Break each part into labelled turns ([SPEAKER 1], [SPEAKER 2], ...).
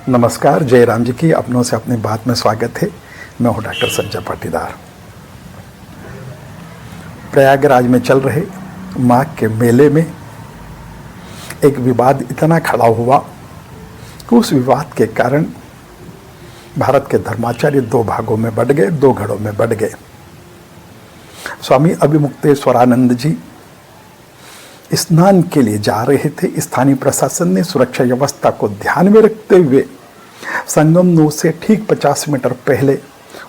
[SPEAKER 1] नमस्कार, जयराम जी की अपनों से अपनी बात में स्वागत है। मैं हूँ डॉक्टर संजय पाटीदार। प्रयागराज में चल रहे माघ के मेले में एक विवाद इतना खड़ा हुआ कि उस विवाद के कारण भारत के धर्माचार्य दो भागों में बंट गए, दो घड़ों में बंट गए। स्वामी अभिमुक्तेश्वरानंद जी स्नान के लिए जा रहे थे। स्थानीय प्रशासन ने सुरक्षा व्यवस्था को ध्यान में रखते हुए संगम नौ से ठीक 50 मीटर पहले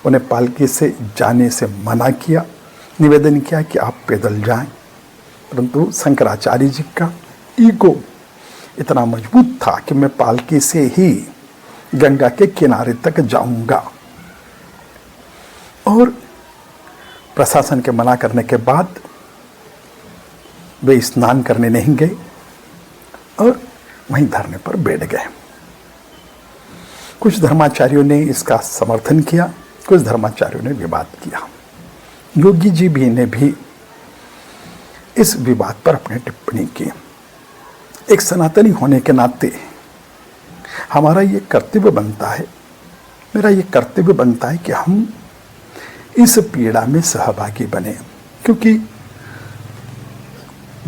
[SPEAKER 1] उन्हें पालकी से जाने से मना किया। निवेदन किया कि आप पैदल जाएं, परंतु शंकराचार्य जी का ईगो इतना मजबूत था कि मैं पालकी से ही गंगा के किनारे तक जाऊंगा। और प्रशासन के मना करने के बाद वे स्नान करने नहीं गए और वहीं धरने पर बैठ गए। कुछ धर्माचार्यों ने इसका समर्थन किया, कुछ धर्माचार्यों ने विवाद किया। योगी जी भी ने भी इस विवाद पर अपनी टिप्पणी की। एक सनातनी होने के नाते हमारा ये कर्तव्य बनता है, मेरा ये कर्तव्य बनता है कि हम इस पीड़ा में सहभागी बने, क्योंकि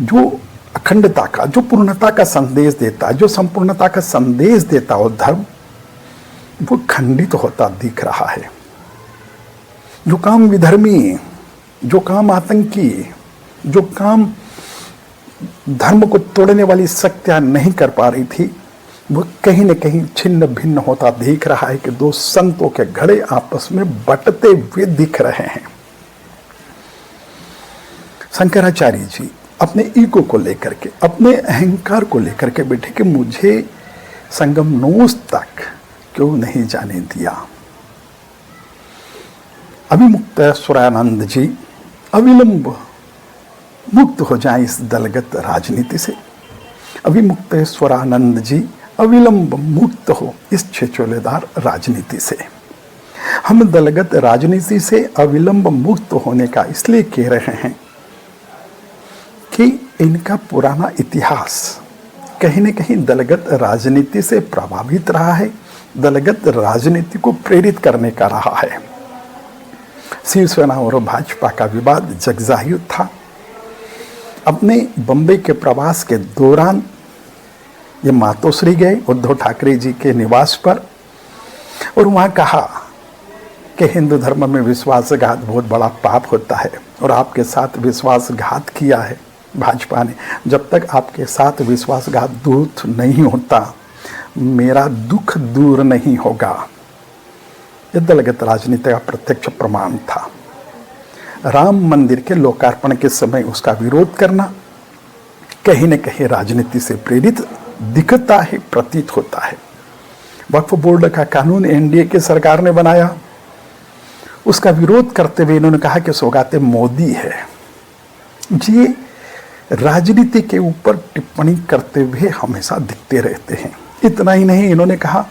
[SPEAKER 1] जो अखंडता का, जो पूर्णता का संदेश देता, जो संपूर्णता का संदेश देता वो धर्म, वो खंडित होता दिख रहा है। जो काम विधर्मी, जो काम आतंकी, जो काम धर्म को तोड़ने वाली शक्तियां नहीं कर पा रही थी, वो कहीं न कहीं छिन्न भिन्न होता दिख रहा है कि दो संतों के घड़े आपस में बटते हुए दिख रहे हैं। शंकराचार्य जी अपने ईगो को लेकर के, अपने अहंकार को लेकर के बैठे कि मुझे संगम नोस तक क्यों नहीं जाने दिया। अभिमुक्तेश्वरानंद जी अविलंब मुक्त हो जाएं इस दलगत राजनीति से। अभिमुक्तेश्वरानंद जी अविलंब मुक्त हो इस छिछोलेदार राजनीति से। हम दलगत राजनीति से अविलंब मुक्त होने का इसलिए कह रहे हैं कि इनका पुराना इतिहास कहीं न कहीं दलगत राजनीति से प्रभावित रहा है, दलगत राजनीति को प्रेरित करने का रहा है। शिवसेना और भाजपा का विवाद जगजाहिर था। अपने बम्बई के प्रवास के दौरान ये मातोश्री गए उद्धव ठाकरे जी के निवास पर और वहाँ कहा कि हिंदू धर्म में विश्वासघात बहुत बड़ा पाप होता है और आपके साथ विश्वासघात किया है भाजपा ने। जब तक आपके साथ विश्वासघात दूर नहीं होता, मेरा दुख दूर नहीं होगा। यह दलगत राजनीति का प्रत्यक्ष प्रमाण था। राम मंदिर के लोकार्पण के समय उसका विरोध करना कहीं न कहीं राजनीति से प्रेरित दिखता है, प्रतीत होता है। वक्फ बोर्ड का कानून एनडीए की सरकार ने बनाया, उसका विरोध करते हुए इन्होंने कहा कि सौगाते मोदी है। ये राजनीति के ऊपर टिप्पणी करते हुए हमेशा दिखते रहते हैं। इतना ही नहीं, इन्होंने कहा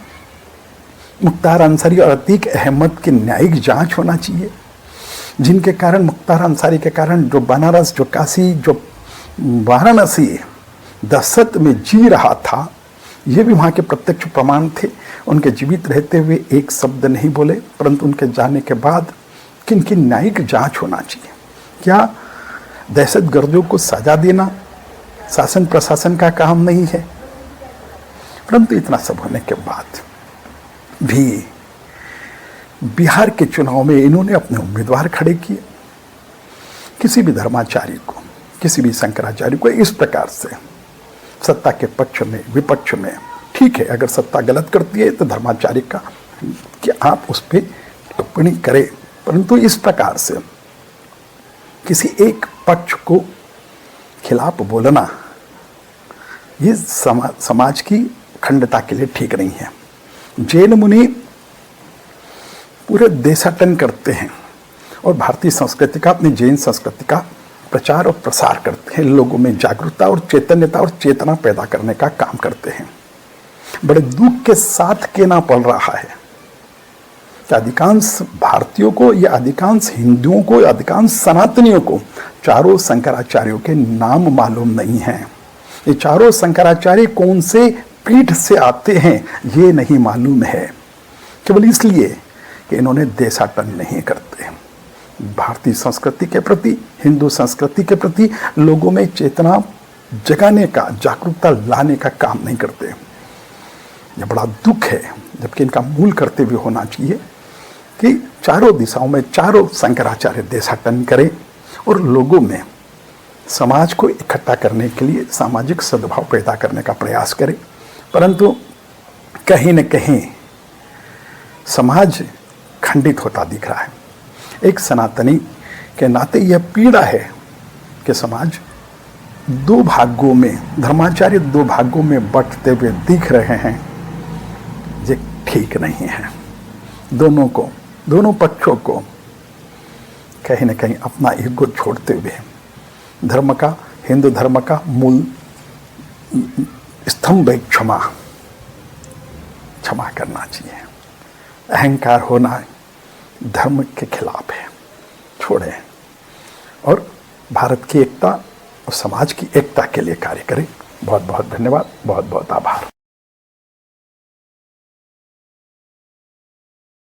[SPEAKER 1] मुख्तार अंसारी और अतीक अहमद की न्यायिक जांच होना चाहिए, जिनके कारण, मुख्तार अंसारी के कारण जो बनारस, जो काशी, जो वाराणसी दहशत में जी रहा था, ये भी वहाँ के प्रत्यक्ष प्रमाण थे। उनके जीवित रहते हुए एक शब्द नहीं बोले, परंतु उनके जाने के बाद किन किन न्यायिक जांच होना चाहिए। क्या दहशतगर्दों को सजा देना शासन प्रशासन का काम नहीं है? परंतु इतना सब होने के बाद भी बिहार के चुनाव में इन्होंने अपने उम्मीदवार खड़े किए। किसी भी धर्माचार्य को, किसी भी शंकराचार्य को इस प्रकार से सत्ता के पक्ष में, विपक्ष में, ठीक है, अगर सत्ता गलत करती है तो धर्माचार्य का कि आप उस पर टिप्पणी करें, परंतु इस प्रकार से किसी एक पक्ष को खिलाफ बोलना ये समाज की अखंडता के लिए ठीक नहीं है। जैन मुनि पूरे देशाटन करते हैं और भारतीय संस्कृति का, अपनी जैन संस्कृति का प्रचार और प्रसार करते हैं, लोगों में जागरूकता और चैतन्यता और चेतना पैदा करने का काम करते हैं। बड़े दुख के साथ कहना पड़ रहा है कि अधिकांश भारतीयों को या अधिकांश हिंदुओं को या अधिकांश सनातनियों को चारों शंकराचार्यों के नाम मालूम नहीं हैं। ये चारों शंकराचार्य कौन से पीठ से आते हैं ये नहीं मालूम है, केवल इसलिए कि इन्होंने देशाटन नहीं करते। भारतीय संस्कृति के प्रति, हिंदू संस्कृति के प्रति लोगों में चेतना जगाने का, जागरूकता लाने का काम नहीं करते। यह बड़ा दुख है, जबकि इनका मूल कर्तव्य होना चाहिए कि चारों दिशाओं में चारों शंकराचार्य देशाटन करें और लोगों में समाज को इकट्ठा करने के लिए सामाजिक सद्भाव पैदा करने का प्रयास करें। परंतु कहीं न कहीं समाज खंडित होता दिख रहा है। एक सनातनी के नाते यह पीड़ा है कि समाज दो भागों में, धर्माचार्य दो भागों में बंटते हुए दिख रहे हैं। ये ठीक नहीं है। दोनों पक्षों को कहीं न कहीं अपना ईगो छोड़ते हुए धर्म का, हिंदू धर्म का मूल स्तंभ क्षमा करना चाहिए। अहंकार होना धर्म के खिलाफ है, छोड़ें और भारत की एकता और समाज की एकता के लिए कार्य करें। बहुत बहुत धन्यवाद, बहुत बहुत आभार।